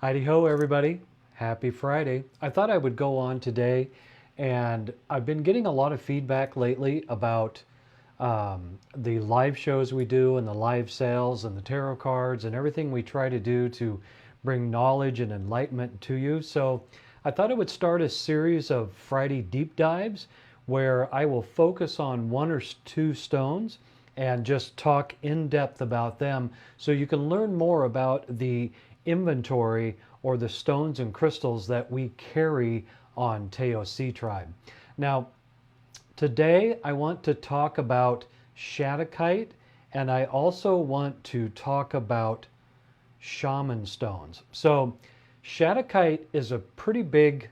Heidi ho, everybody. Happy Friday. I thought I would go on today, and I've been getting a lot of feedback lately about the live shows we do and the live sales and the tarot cards and everything we try to do to bring knowledge and enlightenment to you. So I thought I would start a series of Friday deep dives where I will focus on one or two stones and just talk in depth about them so you can learn more about the inventory or the stones and crystals that we carry on Teo Sea Tribe. Now, today I want to talk about Shattuckite, and I also want to talk about shaman stones. So Shattuckite is a pretty big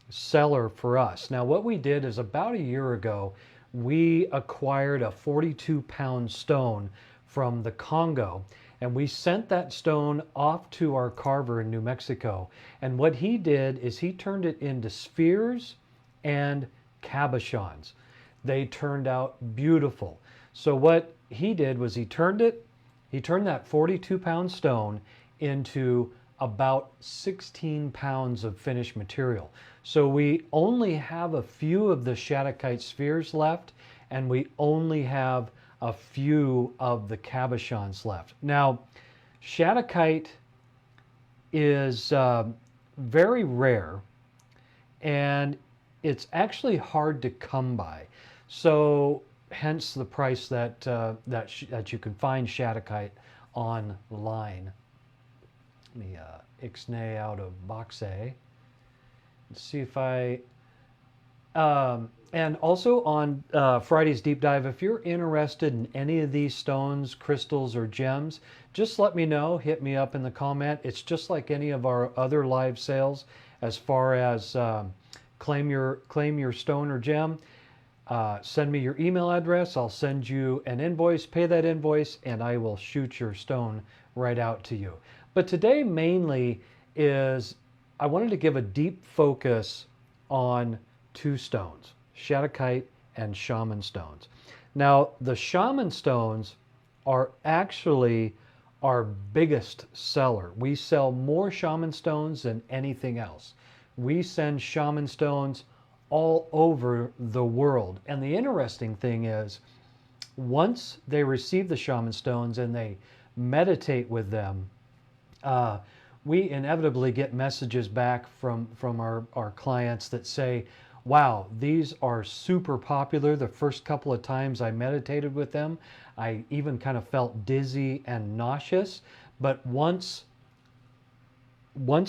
seller for us. Now what we did is about a year ago, we acquired a 42-pound stone from the Congo, and we sent that stone off to our carver in New Mexico. And what he did is he turned it into spheres and cabochons. They turned out beautiful. So what he did was he turned that 42-pound stone into about 16 pounds of finished material. So we only have a few of the Shattuckite spheres left, and we only have a few of the cabochons left. Now, Shattuckite is very rare, and it's actually hard to come by. So hence the price that that you can find Shattuckite online. Let me ixnay out of box A. Let's see if I... and also on Friday's Deep Dive, if you're interested in any of these stones, crystals, or gems, just let me know. Hit me up in the comment. It's just like any of our other live sales as far as claim your stone or gem. Send me your email address. I'll send you an invoice, pay that invoice, and I will shoot your stone right out to you. But today mainly is I wanted to give a deep focus on two stones, Shattuckite and shaman stones. Now, the shaman stones are actually our biggest seller. We sell more shaman stones than anything else. We send shaman stones all over the world. And the interesting thing is, once they receive the shaman stones and they meditate with them, we inevitably get messages back from our clients that say, wow, these are super popular. The first couple of times I meditated with them, I even kind of felt dizzy and nauseous. But once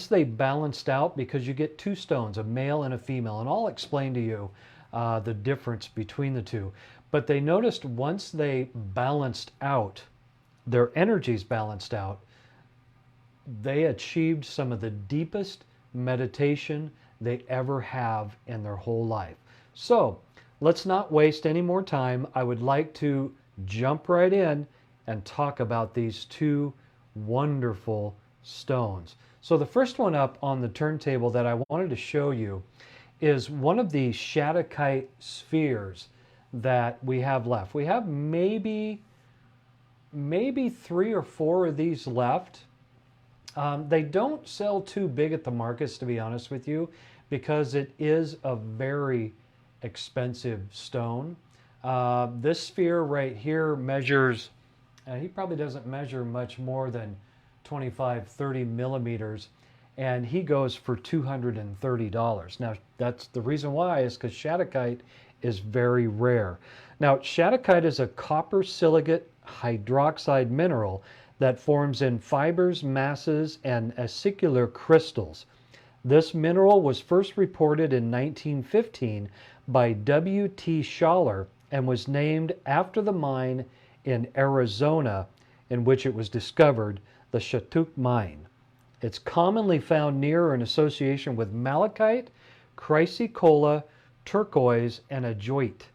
they balanced out, because you get two stones, a male and a female, and I'll explain to you the difference between the two. But they noticed once they balanced out, their energies balanced out, they achieved some of the deepest meditation they ever have in their whole life. So let's not waste any more time. I would like to jump right in and talk about these two wonderful stones. So the first one up on the turntable that I wanted to show you is one of the Shattuckite spheres that we have left. We have maybe 3 or 4 of these left. They don't sell too big at the markets, to be honest with you, because it is a very expensive stone. This sphere right here measures, he probably doesn't measure much more than 25-30 millimeters, and he goes for $230. Now, that's the reason why is because Shattuckite is very rare. Now, Shattuckite is a copper silicate hydroxide mineral that forms in fibers, masses, and acicular crystals. This mineral was first reported in 1915 by W.T. Schaller and was named after the mine in Arizona in which it was discovered, the Shattuck mine. It's commonly found near or in association with malachite, chrysocolla, turquoise, and ajoite.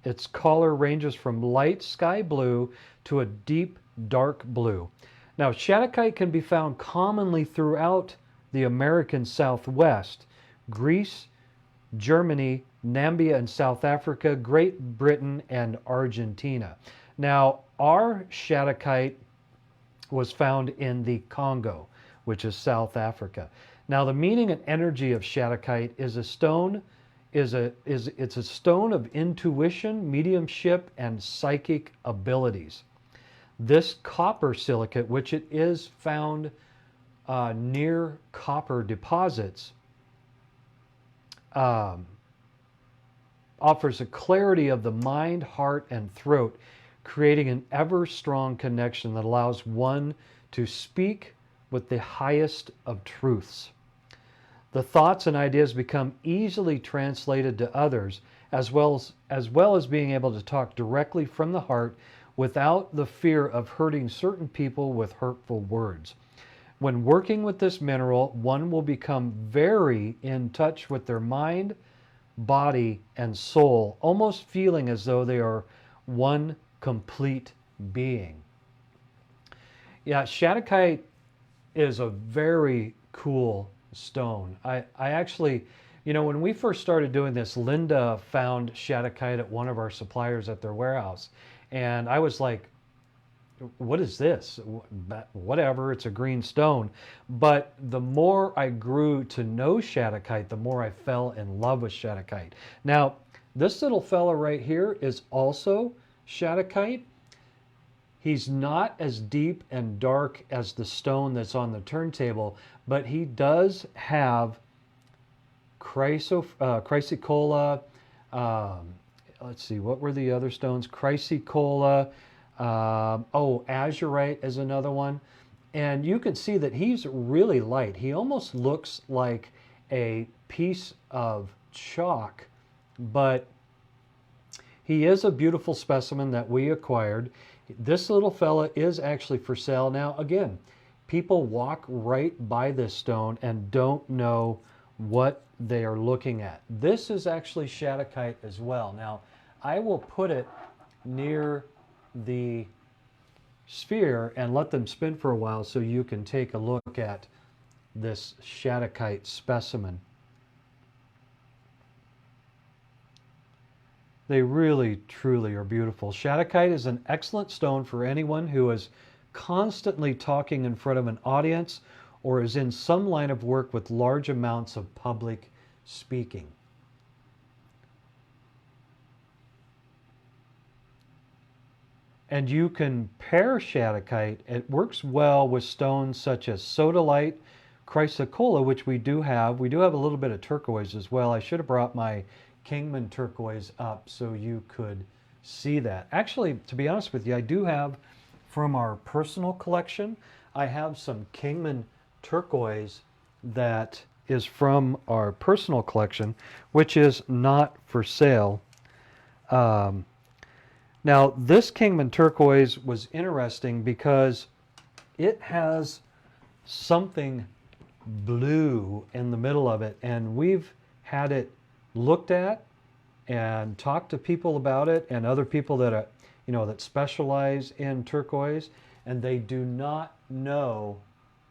Its color ranges from light sky blue to a deep dark blue. Now, Shattuckite can be found commonly throughout the American Southwest, Greece, Germany, Namibia and South Africa, Great Britain, and Argentina. Now, our Shattuckite was found in the Congo. which is South Africa. Now, the meaning and energy of Shattuckite is a stone it's a stone of intuition, mediumship, and psychic abilities. This copper silicate, which it is found near copper deposits, offers a clarity of the mind, heart, and throat, creating an ever strong connection that allows one to speak with the highest of truths. The thoughts and ideas become easily translated to others, as well as being able to talk directly from the heart without the fear of hurting certain people with hurtful words. When working with this mineral, one will become very in touch with their mind, body, and soul, almost feeling as though they are one complete being. Yeah, Shattuckite is a very cool stone. I actually, when we first started doing this, Linda found Shattuckite at one of our suppliers at their warehouse. And I was like, what is this? Whatever, it's a green stone. But the more I grew to know Shattuckite, the more I fell in love with Shattuckite. Now, this little fella right here is also Shattuckite. He's not as deep and dark as the stone that's on the turntable, but he does have chrysocolla. Let's see, what were the other stones? Chrysocolla. Azurite is another one. And you can see that he's really light. He almost looks like a piece of chalk, but he is a beautiful specimen that we acquired. This little fella is actually for sale. Now, again, people walk right by this stone and don't know what they are looking at. This is actually Shattuckite as well. Now, I will put it near the sphere and let them spin for a while so you can take a look at this Shattuckite specimen. They really, truly are beautiful. Shattuckite is an excellent stone for anyone who is constantly talking in front of an audience or is in some line of work with large amounts of public speaking. And you can pair Shattuckite. It works well with stones such as sodalite, chrysocolla, which we do have. We do have a little bit of turquoise as well. I should have brought my Kingman turquoise up so you could see that. Actually, to be honest with you, I do have from our personal collection, I have some Kingman turquoise that is from our personal collection, which is not for sale. Now, this Kingman turquoise was interesting because it has something blue in the middle of it, and we've had it looked at and talked to people about it, and other people that are, that specialize in turquoise, and they do not know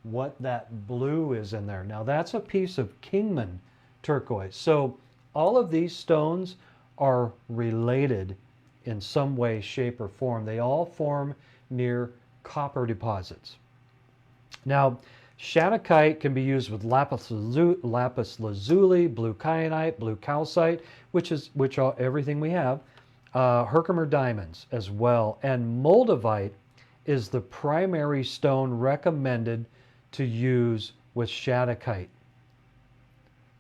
what that blue is in there. Now, that's a piece of Kingman turquoise. So all of these stones are related in some way, shape, or form. They all form near copper deposits. Now, Shattuckite can be used with lapis lazuli, blue kyanite, blue calcite, which are everything we have, Herkimer diamonds as well, and moldavite is the primary stone recommended to use with Shattuckite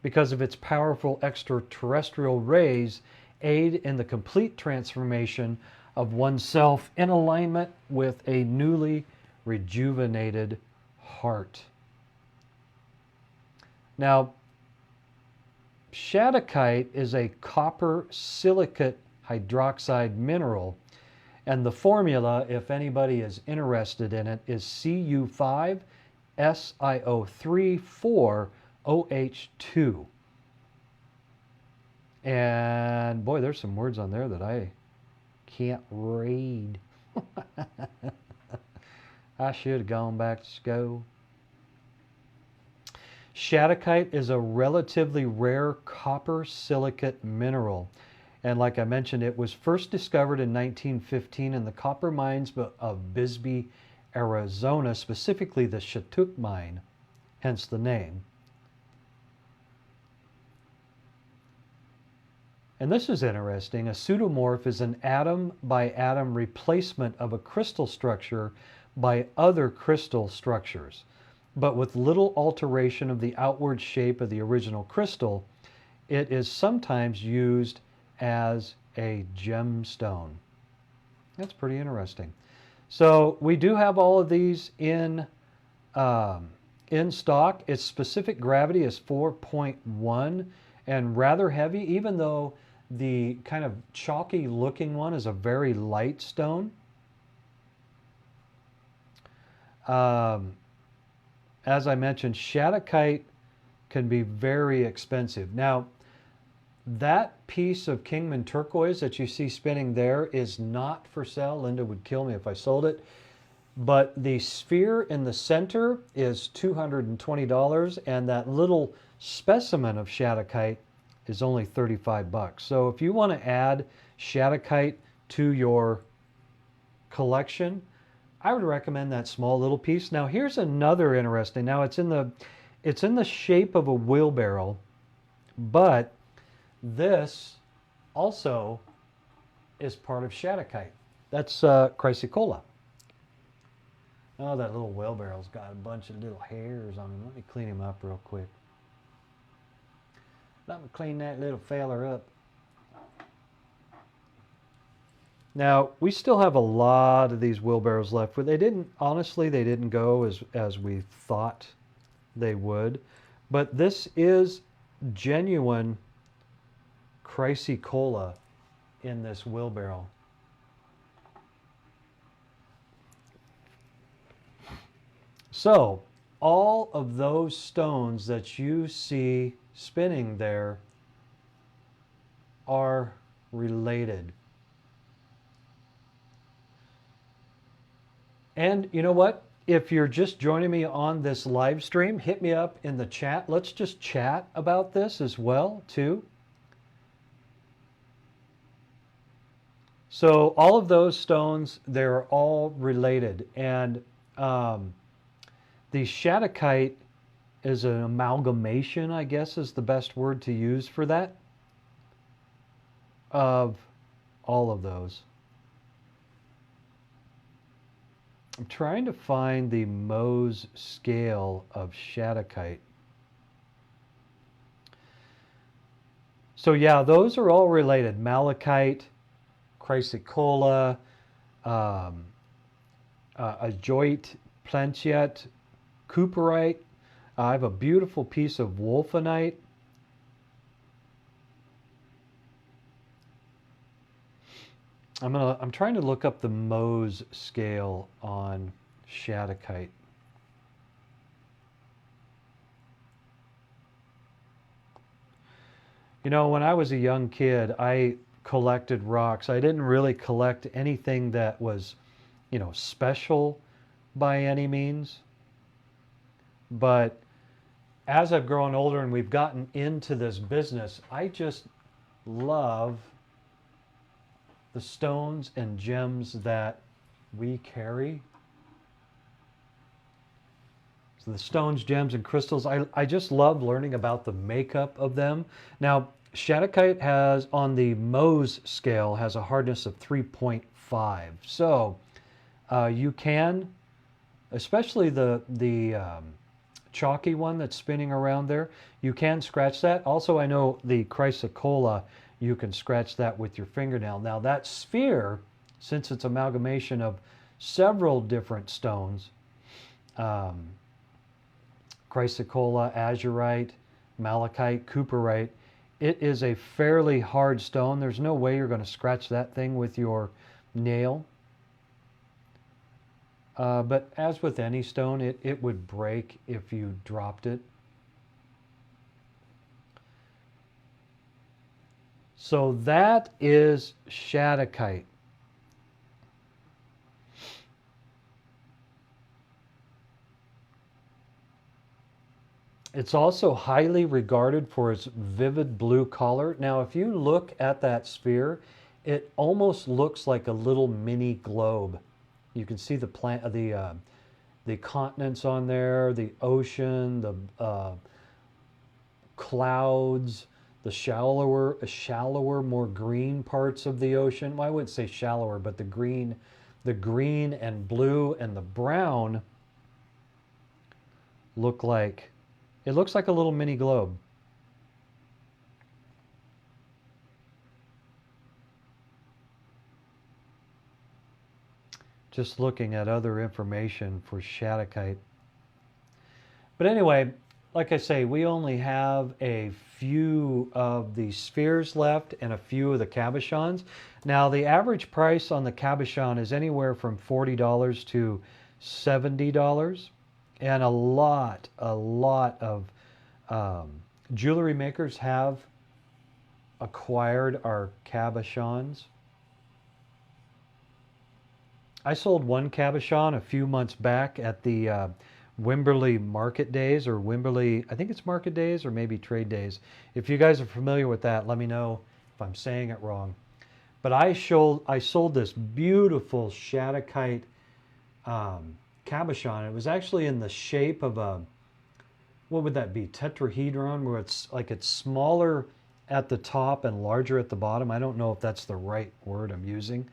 because of its powerful extraterrestrial rays aid in the complete transformation of oneself in alignment with a newly rejuvenated heart. Now, Shattuckite is a copper silicate hydroxide mineral, and the formula, if anybody is interested in it, is Cu5SiO3 4OH2. And boy, there's some words on there that I can't read. I should have gone back to school. Shattuckite is a relatively rare copper silicate mineral. And like I mentioned, it was first discovered in 1915 in the copper mines of Bisbee, Arizona, specifically the Shattuck mine. hence the name. And this is interesting. A pseudomorph is an atom-by-atom replacement of a crystal structure by other crystal structures, but with little alteration of the outward shape of the original crystal. It is sometimes used as a gemstone. That's pretty interesting. So we do have all of these in stock. Its specific gravity is 4.1 and rather heavy, even though the kind of chalky looking one is a very light stone. As I mentioned, Shattuckite can be very expensive. Now, that piece of Kingman turquoise that you see spinning there is not for sale. Linda would kill me if I sold it. But the sphere in the center is $220, and that little specimen of Shattuckite is only 35 bucks. So if you want to add Shattuckite to your collection, I would recommend that small little piece. Now here's another interesting. Now it's in the shape of a wheelbarrow, but this also is part of Shattuckite. That's chrysocolla. Oh, that little wheelbarrow's got a bunch of little hairs on him. Let me clean him up real quick. Let me clean that little feller up. Now, we still have a lot of these wheelbarrows left. But honestly, they didn't go as we thought they would. But this is genuine chrysocolla in this wheelbarrow. So, all of those stones that you see spinning there are related. And you know what? If you're just joining me on this live stream, hit me up in the chat. Let's just chat about this as well, too. So all of those stones, they're all related. And the Shattuckite is an amalgamation, I guess is the best word to use for that, of all of those. I'm trying to find the Mohs scale of Shattuckite. So yeah, those are all related. Malachite, chrysocolla, ajoite, planchet, cooperite. I have a beautiful piece of wolfenite. I'm trying to look up the Mohs scale on Shattuckite. You know, when I was a young kid, I collected rocks. I didn't really collect anything that was, you know, special by any means. But as I've grown older and we've gotten into this business, I just love the stones and gems that we carry. So the stones, gems, and crystals, I just love learning about the makeup of them. Now, Shattuckite has, on the Mohs scale, has a hardness of 3.5. So you can, especially the chalky one that's spinning around there, you can scratch that. Also, I know the chrysocolla, you can scratch that with your fingernail. Now that sphere, since it's amalgamation of several different stones, chrysocolla, azurite, malachite, cooperite, it is a fairly hard stone. There's no way you're going to scratch that thing with your nail. But as with any stone, it would break if you dropped it. So that is Shattuckite. It's also highly regarded for its vivid blue color. Now, if you look at that sphere, it almost looks like a little mini globe. You can see the the continents on there, the ocean, the clouds, the shallower, more green parts of the ocean. Well, I wouldn't say shallower, but the green and blue and the brown look like, it looks like a little mini globe. Just looking at other information for Shattuckite. But anyway, like I say, we only have a few of the spheres left and a few of the cabochons. Now, the average price on the cabochon is anywhere from $40 to $70. And a lot of jewelry makers have acquired our cabochons. I sold one cabochon a few months back at the Wimberley Market Days, or Wimberley, I think it's Market Days or maybe Trade Days. If you guys are familiar with that, let me know if I'm saying it wrong. But I sold this beautiful Shattuckite cabochon. It was actually in the shape of a, what would that be, tetrahedron, where it's smaller at the top and larger at the bottom. I don't know if that's the right word I'm using,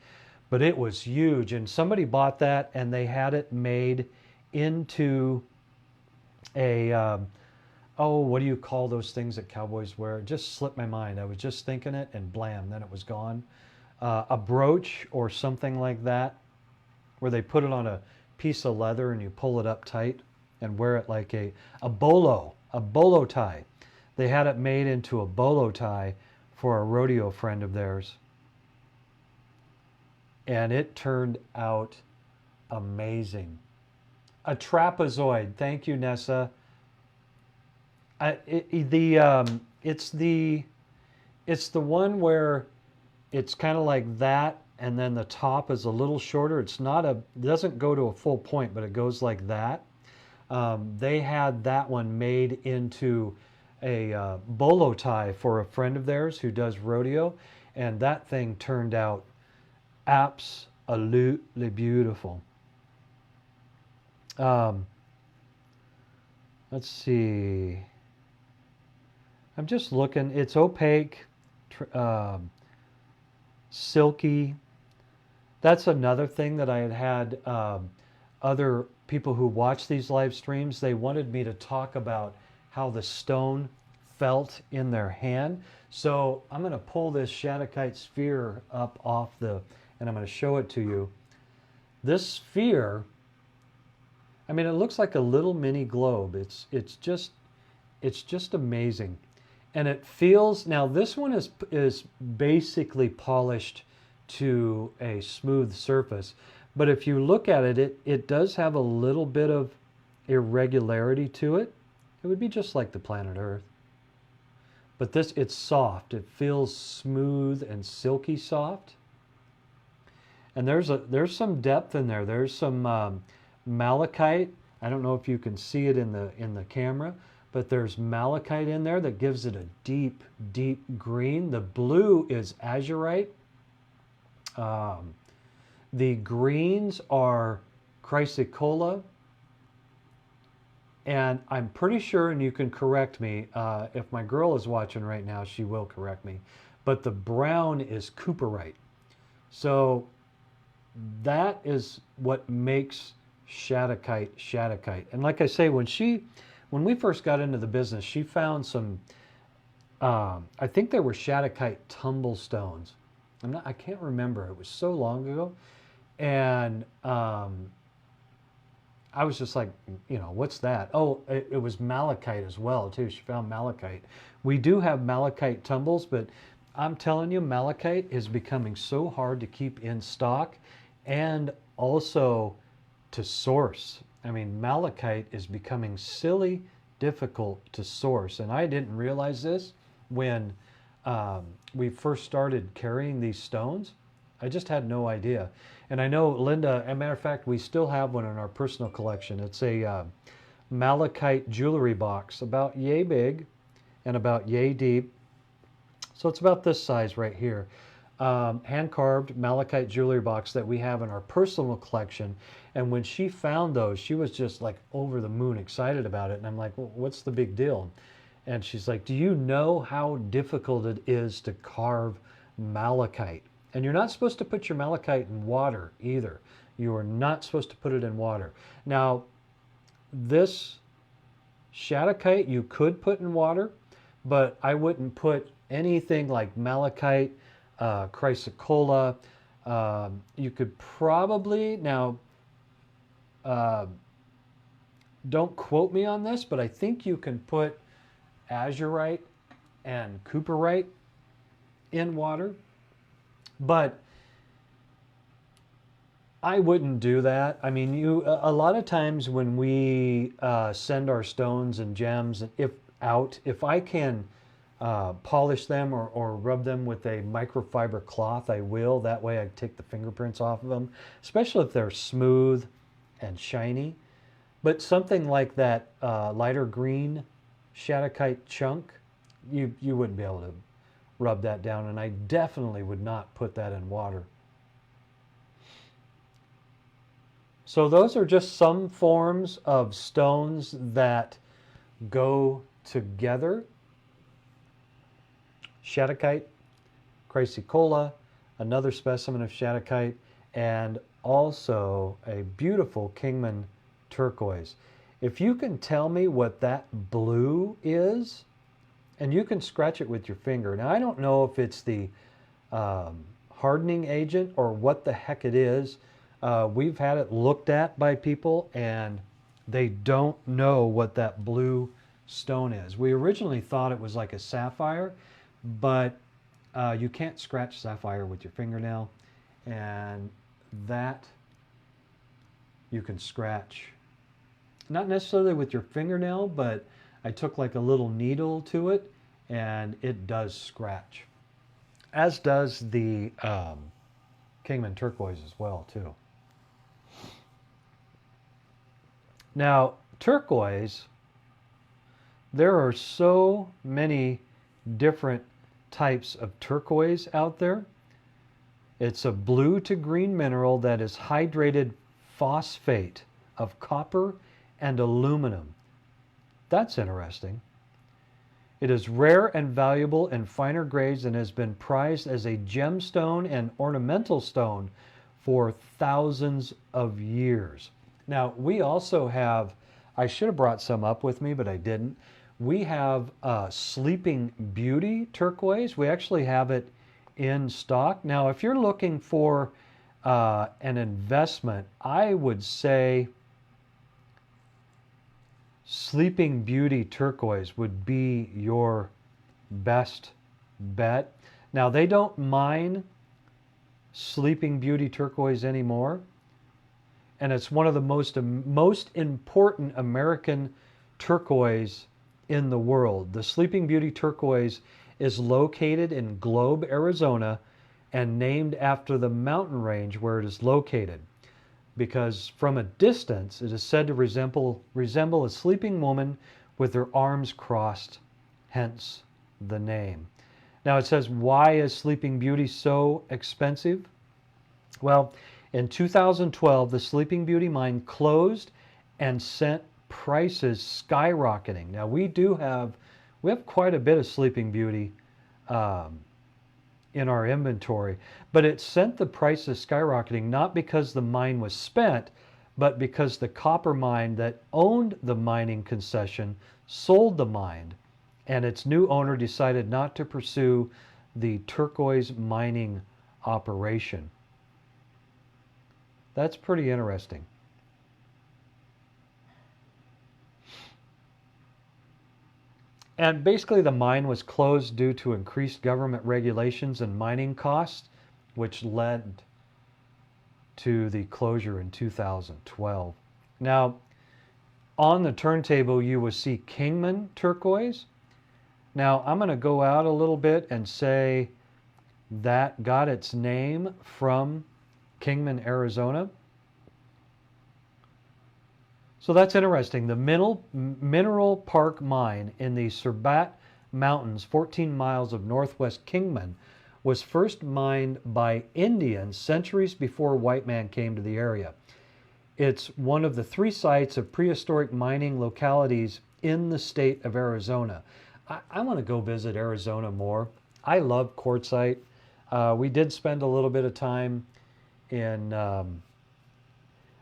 but it was huge. And somebody bought that and they had it made into a, oh, what do you call those things that cowboys wear? It just slipped my mind. I was just thinking it and blam, then it was gone. A brooch or something like that, where they put it on a piece of leather and you pull it up tight and wear it like a bolo tie. They had it made into a bolo tie for a rodeo friend of theirs. And it turned out amazing. A trapezoid. Thank you, Nessa. It's the one where it's kind of like that, and then the top is a little shorter. It doesn't go to a full point, but it goes like that. They had that one made into a bolo tie for a friend of theirs who does rodeo, and that thing turned out absolutely beautiful. Let's see. I'm just looking. It's opaque, silky. That's another thing that I had other people who watch these live streams. They wanted me to talk about how the stone felt in their hand. So I'm going to pull this Shattuckite sphere up off and I'm going to show it to you. This sphere, I mean, it looks like a little mini globe. It's just amazing. And it feels, now this one is basically polished to a smooth surface. But if you look at it, it does have a little bit of irregularity to it. It would be just like the planet Earth. But it's soft. It feels smooth and silky soft. And there's some depth in there. There's some malachite. I don't know if you can see it in the camera, but there's malachite in there that gives it a deep, deep green. The blue is azurite. The greens are chrysocolla. And I'm pretty sure, and you can correct me, if my girl is watching right now, she will correct me, but the brown is cooperite. So that is what makes Shattuckite. And like I say, when we first got into the business, she found some, I think they were Shattuckite tumble stones. I can't remember. It was so long ago. And I was just like, what's that? Oh, it was malachite as well, too. She found malachite. We do have malachite tumbles, but I'm telling you, malachite is becoming so hard to keep in stock and also to source. I mean, malachite is becoming silly difficult to source. And I didn't realize this when we first started carrying these stones. I just had no idea. And I know, Linda, as a matter of fact, we still have one in our personal collection. It's a malachite jewelry box, about yay big and about yay deep. So it's about this size right here. hand-carved malachite jewelry box that we have in our personal collection. And when she found those, she was just like over the moon excited about it. And I'm like, well, what's the big deal? And she's like, do you know how difficult it is to carve malachite? And you're not supposed to put your malachite in water either. You are not supposed to put it in water. Now, this Shattuckite you could put in water, but I wouldn't put anything like malachite, chrysocolla. You could probably, now, uh, don't quote me on this, but I think you can put azurite and cooperite in water. But I wouldn't do that. I mean, a lot of times when we send our stones and gems, if I can polish them or rub them with a microfiber cloth, I will. That way I take the fingerprints off of them, especially if they're smooth and shiny. But something like that lighter green Shattuckite chunk, you wouldn't be able to rub that down, and I definitely would not put that in water. So those are just some forms of stones that go together. Shattuckite, chrysocolla, another specimen of Shattuckite, and also a beautiful Kingman turquoise. If you can tell me what that blue is, and you can scratch it with your finger. Now, I don't know if it's the hardening agent or what the heck it is. We've had it looked at by people, and they don't know what that blue stone is. We originally thought it was like a sapphire, but you can't scratch sapphire with your fingernail, and that you can scratch. Not necessarily with your fingernail, but I took like a little needle to it, and it does scratch. As does the Kingman turquoise as well, too. Now, turquoise, there are so many different types of turquoise out there. It's a blue to green mineral that is hydrated phosphate of copper and aluminum. That's interesting. It is rare and valuable in finer grades and has been prized as a gemstone and ornamental stone for thousands of years. Now, we also have, I should have brought some up with me, but I didn't. We have Sleeping Beauty turquoise. We actually have it in stock. Now, if you're looking for an investment, I would say Sleeping Beauty turquoise would be your best bet. Now, they don't mine Sleeping Beauty turquoise anymore, and it's one of the most important American turquoise in the world. The Sleeping Beauty turquoise is located in Globe, Arizona, and named after the mountain range where it is located, because from a distance it is said to resemble a sleeping woman with her arms crossed, hence the name. Now it says, why is Sleeping Beauty so expensive? Well, in 2012, the Sleeping Beauty mine closed and sent prices skyrocketing. Now we have quite a bit of Sleeping Beauty in our inventory, but it sent the prices skyrocketing not because the mine was spent, but because the copper mine that owned the mining concession sold the mine, and its new owner decided not to pursue the turquoise mining operation. That's pretty interesting. And basically the mine was closed due to increased government regulations and mining costs, which led to the closure in 2012. Now, on the turntable you will see Kingman turquoise. Now, I'm going to go out a little bit and say that got its name from Kingman, Arizona. So that's interesting. The Mineral Park Mine in the Surbat Mountains, 14 miles of northwest Kingman, was first mined by Indians centuries before white man came to the area. It's one of the 3 sites of prehistoric mining localities in the state of Arizona. I want to go visit Arizona more. I love quartzite. We did spend a little bit of time in,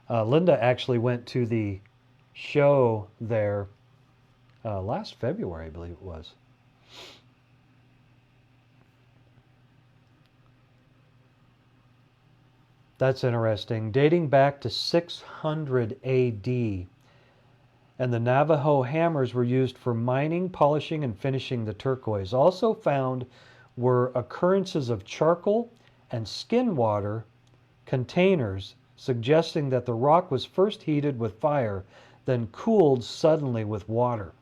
Linda actually went to the show there last February, I believe it was. That's interesting. Dating back to 600 AD, and the Navajo hammers were used for mining, polishing, and finishing the turquoise. Also found were occurrences of charcoal and skin water containers, suggesting that the rock was first heated with fire, then cooled suddenly with water.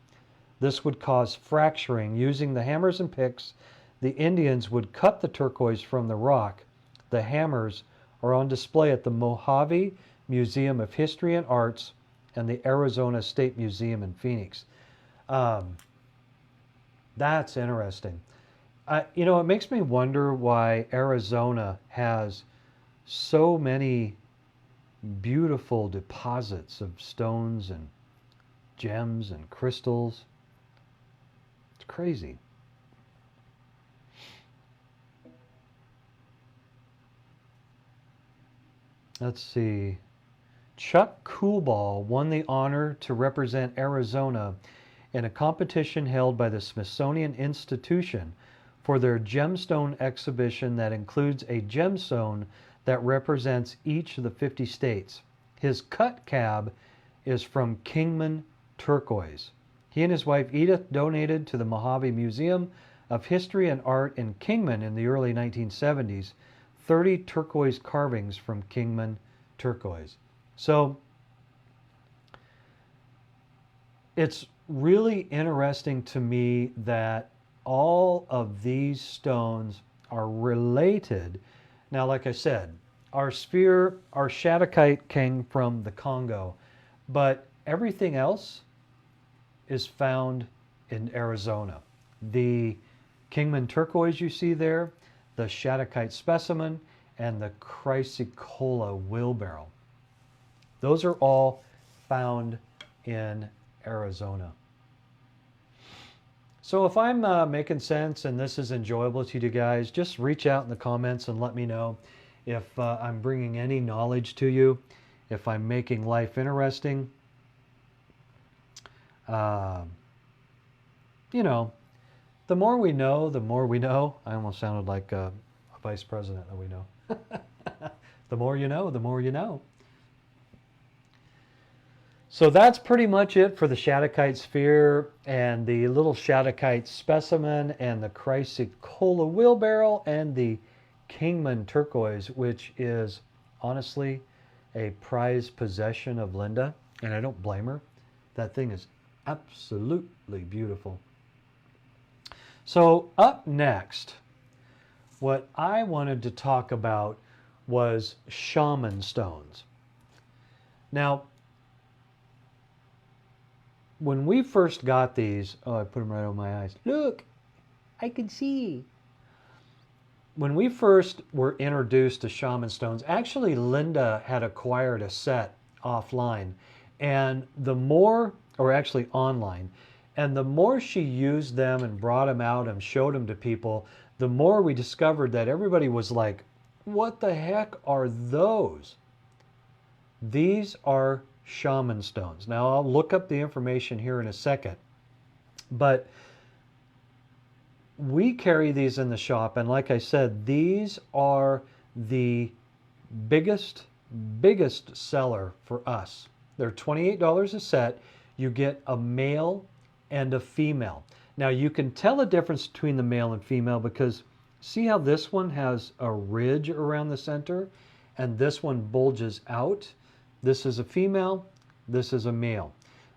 This would cause fracturing. Using the hammers and picks, the Indians would cut the turquoise from the rock. The hammers are on display at the Mojave Museum of History and Arts and the Arizona State Museum in Phoenix. That's interesting. It makes me wonder why Arizona has so many beautiful deposits of stones and gems and crystals. It's crazy. Let's see. Chuck Coolball won the honor to represent Arizona in a competition held by the Smithsonian Institution for their gemstone exhibition that includes a gemstone that represents each of the 50 states. His cut cab is from Kingman turquoise. He and his wife Edith donated to the Mojave Museum of History and Art in Kingman in the early 1970s 30 turquoise carvings from Kingman turquoise. So it's really interesting to me that all of these stones are related. Now, like I said, our sphere, our Shattuckite came from the Congo, but everything else is found in Arizona. The Kingman turquoise you see there, the Shattuckite specimen, and the Chrysocolla wheelbarrow. Those are all found in Arizona. So if I'm making sense and this is enjoyable to you guys, just reach out in the comments and let me know if I'm bringing any knowledge to you, if I'm making life interesting. The more we know, the more we know. I almost sounded like a vice president that we know. The more you know, the more you know. So that's pretty much it for the Shattuckite sphere and the little Shattuckite specimen and the Chrysocolla wheelbarrow and the Kingman turquoise, which is honestly a prized possession of Linda, and I don't blame her. That thing is absolutely beautiful. So up next, what I wanted to talk about was shaman stones. Now, when we first got these, oh, I put them right over my eyes. Look, I can see. When we first were introduced to shaman stones, actually Linda had acquired a set offline, and the more, or actually online, and the more she used them and brought them out and showed them to people, the more we discovered that everybody was like, what the heck are those? These are shaman stones. Now I'll look up the information here in a second, but we carry these in the shop, and like I said, these are the biggest seller for us. They're $28 a set. You get a male and a female. Now you can tell a difference between the male and female because see how this one has a ridge around the center and this one bulges out? This is a female, this is a male.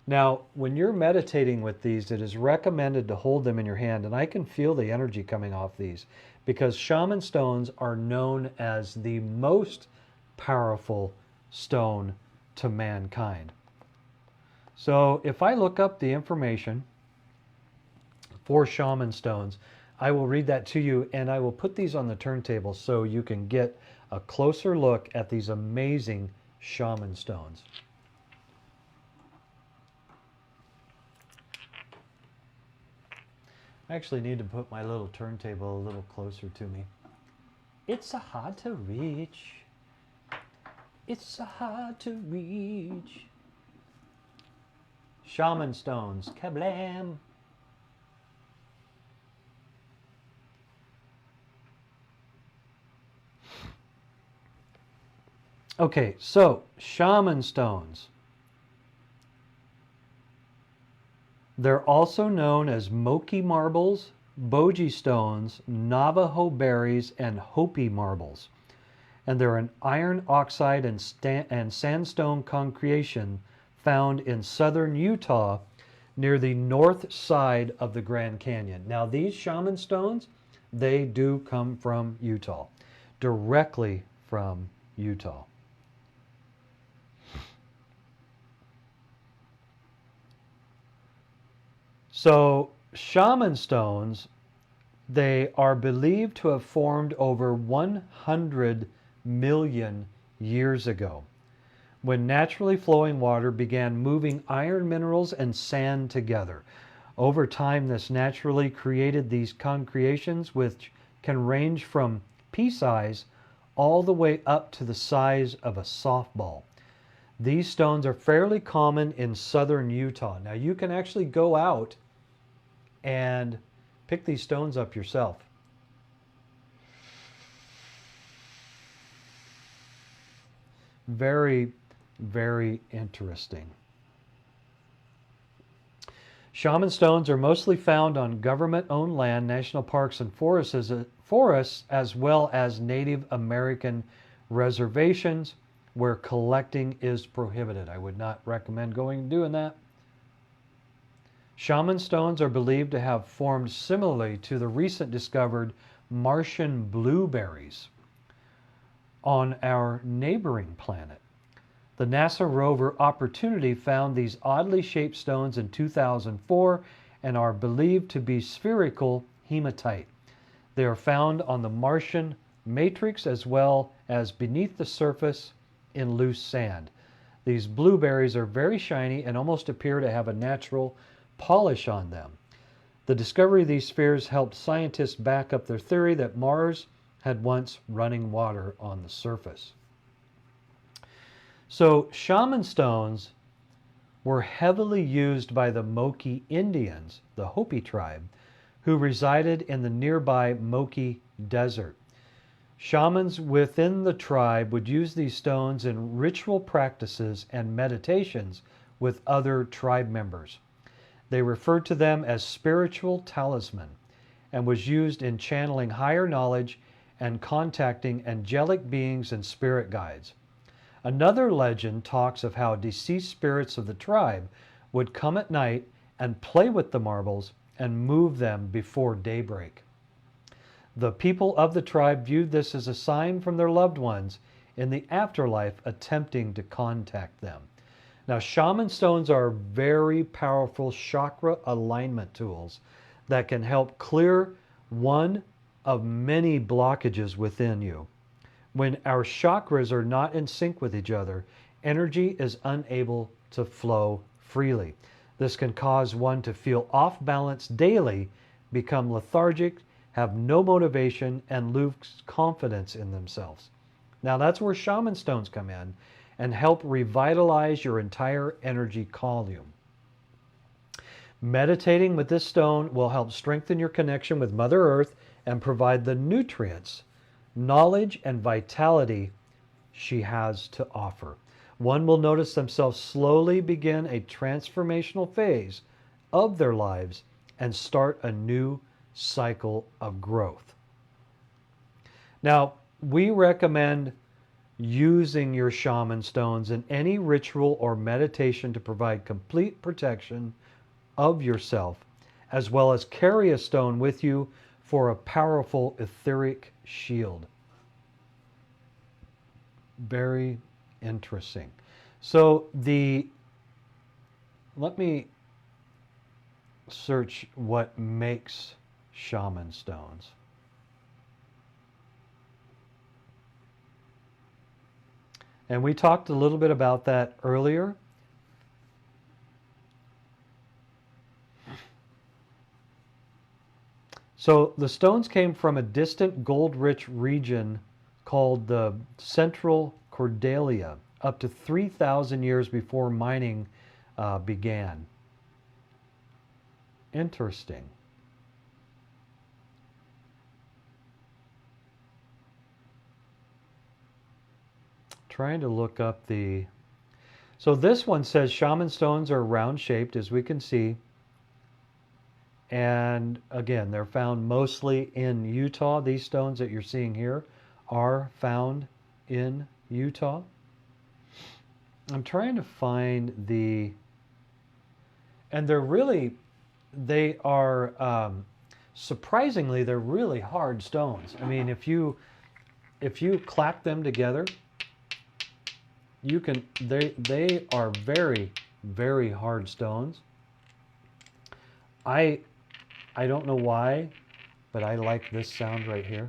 Now, when you're meditating with these, it is recommended to hold them in your hand, and I can feel the energy coming off these because shaman stones are known as the most powerful stone to mankind. So if I look up the information for shaman stones, I will read that to you, and I will put these on the turntable so you can get a closer look at these amazing shaman stones. I actually need to put my little turntable a little closer to me. It's so hard to reach. It's so hard to reach. Shaman stones, kablam. Okay, so shaman stones. They're also known as Moki marbles, Boji stones, Navajo berries, and Hopi marbles. And they're an iron oxide and sandstone concretion found in southern Utah near the north side of the Grand Canyon. Now, these shaman stones, they do come from Utah, directly from Utah. So, shaman stones, they are believed to have formed over 100 million years ago, when naturally flowing water began moving iron minerals and sand together. Over time, this naturally created these concretions, which can range from pea-size all the way up to the size of a softball. These stones are fairly common in southern Utah. Now, you can actually go out and pick these stones up yourself. Very, very interesting. Shaman stones are mostly found on government-owned land, national parks, and forests, as well as Native American reservations where collecting is prohibited. I would not recommend going and doing that. Shaman stones are believed to have formed similarly to the recent discovered Martian blueberries on our neighboring planet. The NASA rover Opportunity found these oddly shaped stones in 2004 and are believed to be spherical hematite. They are found on the Martian matrix as well as beneath the surface in loose sand. These blueberries are very shiny and almost appear to have a natural polish on them. The discovery of these spheres helped scientists back up their theory that Mars had once running water on the surface. So shaman stones were heavily used by the Moki Indians, the Hopi tribe, who resided in the nearby Moki Desert. Shamans within the tribe would use these stones in ritual practices and meditations with other tribe members. They referred to them as spiritual talisman and was used in channeling higher knowledge and contacting angelic beings and spirit guides. Another legend talks of how deceased spirits of the tribe would come at night and play with the marbles and move them before daybreak. The people of the tribe viewed this as a sign from their loved ones in the afterlife attempting to contact them. Now, shaman stones are very powerful chakra alignment tools that can help clear one of many blockages within you. When our chakras are not in sync with each other, energy is unable to flow freely. This can cause one to feel off balance daily, become lethargic, have no motivation, and lose confidence in themselves. Now, that's where shaman stones come in and help revitalize your entire energy column. Meditating with this stone will help strengthen your connection with Mother Earth and provide the nutrients, knowledge, and vitality she has to offer. One will notice themselves slowly begin a transformational phase of their lives and start a new cycle of growth. Now, we recommend using your shaman stones in any ritual or meditation to provide complete protection of yourself, as well as carry a stone with you for a powerful etheric shield. Very interesting. So let me search what makes Shaman Stones. And we talked a little bit about that earlier. So the stones came from a distant gold-rich region called the Central Cordelia, up to 3,000 years before mining began. Interesting. Trying to look up the... So this one says shaman stones are round-shaped, as we can see. And again, they're found mostly in Utah. These stones that you're seeing here are found in Utah. I'm trying to find the... And they're really... They are... surprisingly, they're really hard stones. I mean, if you clap them together, you can... They are very, very hard stones. I don't know why, but I like this sound right here.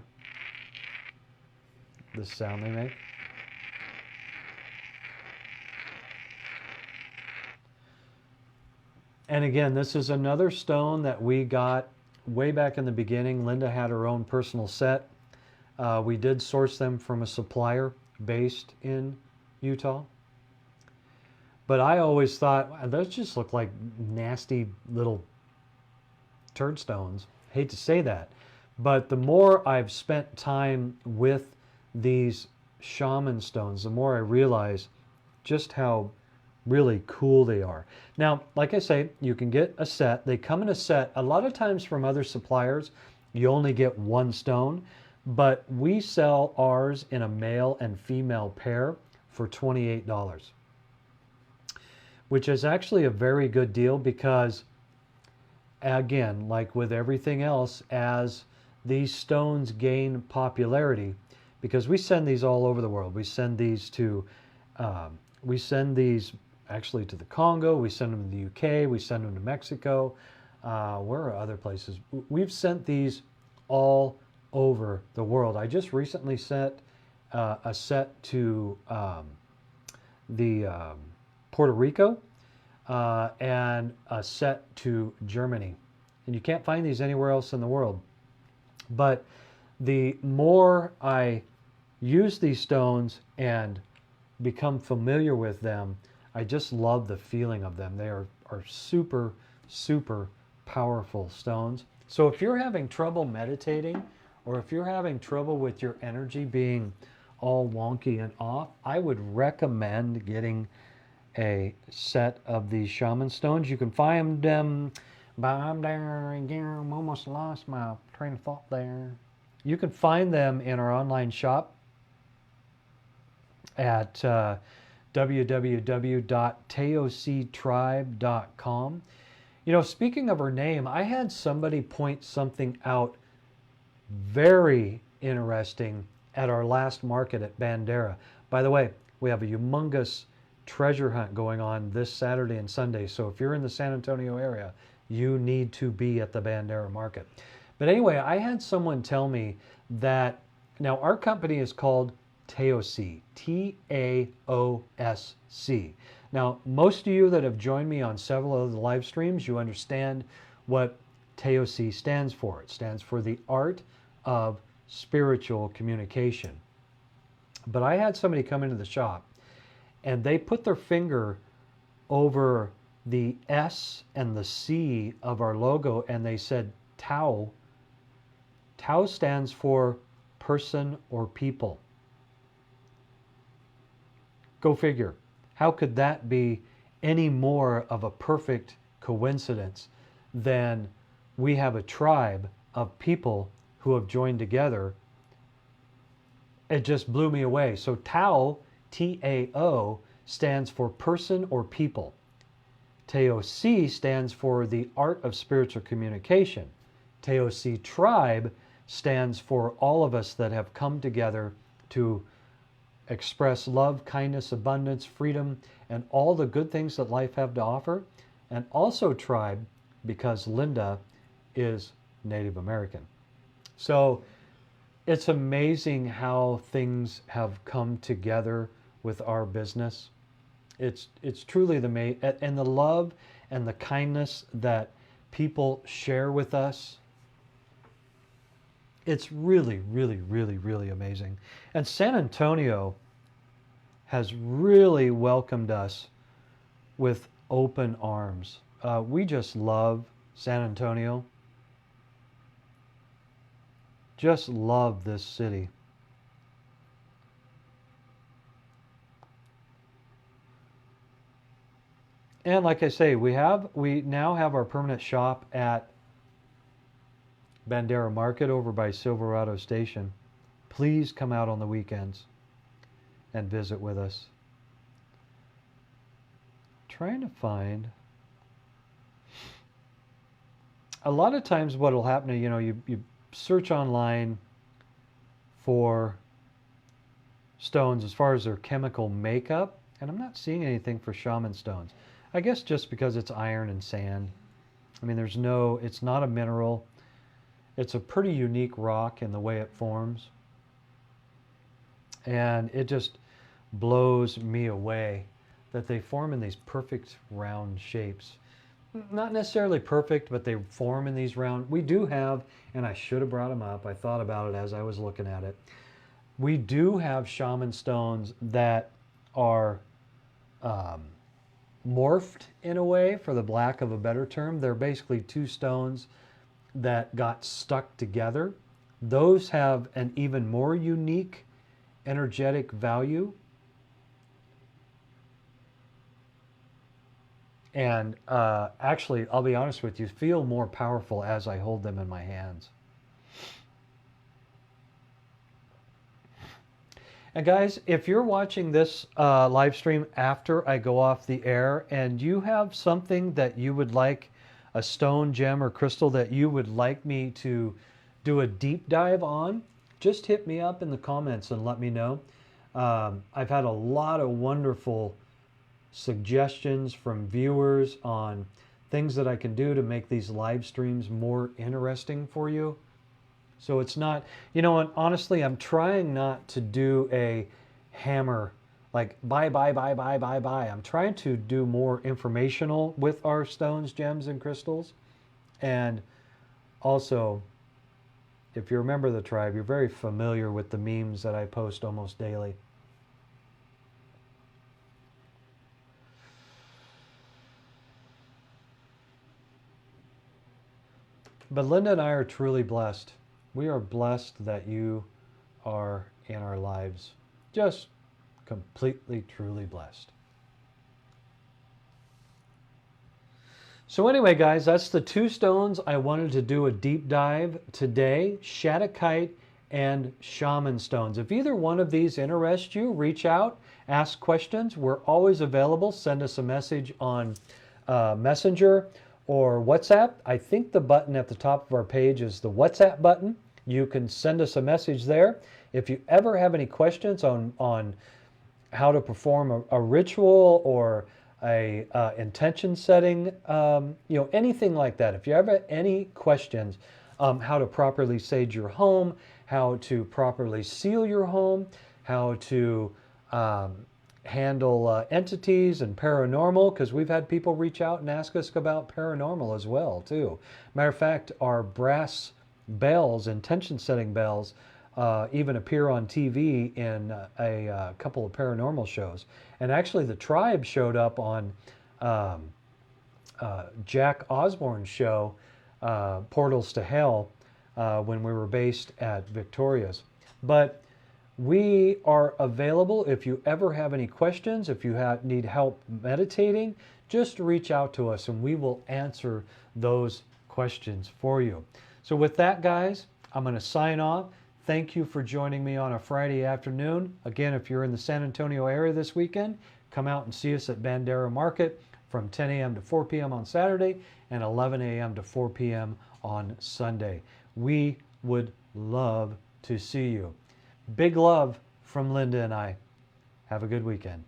This sound they make. And again, this is another stone that we got way back in the beginning. Linda had her own personal set. We did source them from a supplier based in Utah. But I always thought, wow, those just look like nasty little turd stones. Hate to say that. But the more I've spent time with these shaman stones, the more I realize just how really cool they are. Now, like I say, you can get a set. They come in a set. A lot of times from other suppliers, you only get one stone, but we sell ours in a male and female pair for $28, which is actually a very good deal because, again, like with everything else, as these stones gain popularity, because we send these all over the world. We send these to, actually to the Congo, we send them to the UK, we send them to Mexico. Where are other places? We've sent these all over the world. I just recently sent a set to Puerto Rico and a set to Germany. And you can't find these anywhere else in the world. But the more I use these stones and become familiar with them, I just love the feeling of them. They are super, super powerful stones. So if you're having trouble meditating, or if you're having trouble with your energy being all wonky and off, I would recommend getting a set of these shaman stones. You can find them, I'm there again, almost lost my train of thought there. You can find them in our online shop at www.teoctribe.com. You know, speaking of her name, I had somebody point something out very interesting at our last market at Bandera. By the way, we have a humongous treasure hunt going on this Saturday and Sunday. So if you're in the San Antonio area, you need to be at the Bandera market. But anyway, I had someone tell me that now our company is called Taoc, T-A-O-S-C. Now, most of you that have joined me on several of the live streams, you understand what Taoc stands for. It stands for the art of spiritual communication. But I had somebody come into the shop and they put their finger over the S and the C of our logo and they said Tao. Tao stands for person or people. Go figure. How could that be any more of a perfect coincidence than we have a tribe of people who have joined together? It just blew me away. So Tao, T-A-O, stands for person or people. Taoc stands for the art of spiritual communication. Taoc Tribe stands for all of us that have come together to express love, kindness, abundance, freedom, and all the good things that life have to offer. And also Tribe because Linda is Native American. So it's amazing how things have come together with our business. It's truly and the love and the kindness that people share with us. It's really, really, really, really amazing. And San Antonio has really welcomed us with open arms. We just love San Antonio. Just love this city. And like I say, we now have our permanent shop at Bandera Market over by Silverado Station. Please come out on the weekends and visit with us. Trying to find. A lot of times what will happen, you search online for stones as far as their chemical makeup, and I'm not seeing anything for shaman stones. I guess just because it's iron and sand. I mean, it's not a mineral. It's a pretty unique rock in the way it forms. And it just blows me away that they form in these perfect round shapes. Not necessarily perfect, but they form in these round. We do have, and I should have brought them up. I thought about it as I was looking at it. We do have shaman stones that are morphed in a way, for the lack of a better term. They're basically two stones that got stuck together. Those have an even more unique energetic value. And actually, I'll be honest with you, feel more powerful as I hold them in my hands. And guys, if you're watching this live stream after I go off the air and you have something that you would like, a stone, gem, or crystal that you would like me to do a deep dive on, just hit me up in the comments and let me know. I've had a lot of wonderful suggestions from viewers on things that I can do to make these live streams more interesting for you. So it's not, and honestly, I'm trying not to do a hammer, like buy. I'm trying to do more informational with our stones, gems, and crystals. And also, if you're a member of the tribe, you're very familiar with the memes that I post almost daily. But Linda and I are truly blessed. We are blessed that you are in our lives. Just completely, truly blessed. So anyway, guys, that's the two stones I wanted to do a deep dive today, Shattuckite and Shaman Stones. If either one of these interests you, reach out, ask questions. We're always available. Send us a message on Messenger or WhatsApp. I think the button at the top of our page is the WhatsApp button. You can send us a message there. If you ever have any questions on how to perform a ritual or a intention setting, anything like that. If you ever have any questions, how to properly sage your home, how to properly seal your home, how to handle entities and paranormal, because we've had people reach out and ask us about paranormal as well too. Matter of fact, our brass bells, intention setting bells, even appear on TV in a couple of paranormal shows. And actually the tribe showed up on Jack Osborne's show, Portals to Hell, when we were based at Victoria's. But we are available if you ever have any questions, if you need help meditating, just reach out to us and we will answer those questions for you. So with that, guys, I'm going to sign off. Thank you for joining me on a Friday afternoon. Again, if you're in the San Antonio area this weekend, come out and see us at Bandera Market from 10 a.m. to 4 p.m. on Saturday and 11 a.m. to 4 p.m. on Sunday. We would love to see you. Big love from Linda and I. Have a good weekend.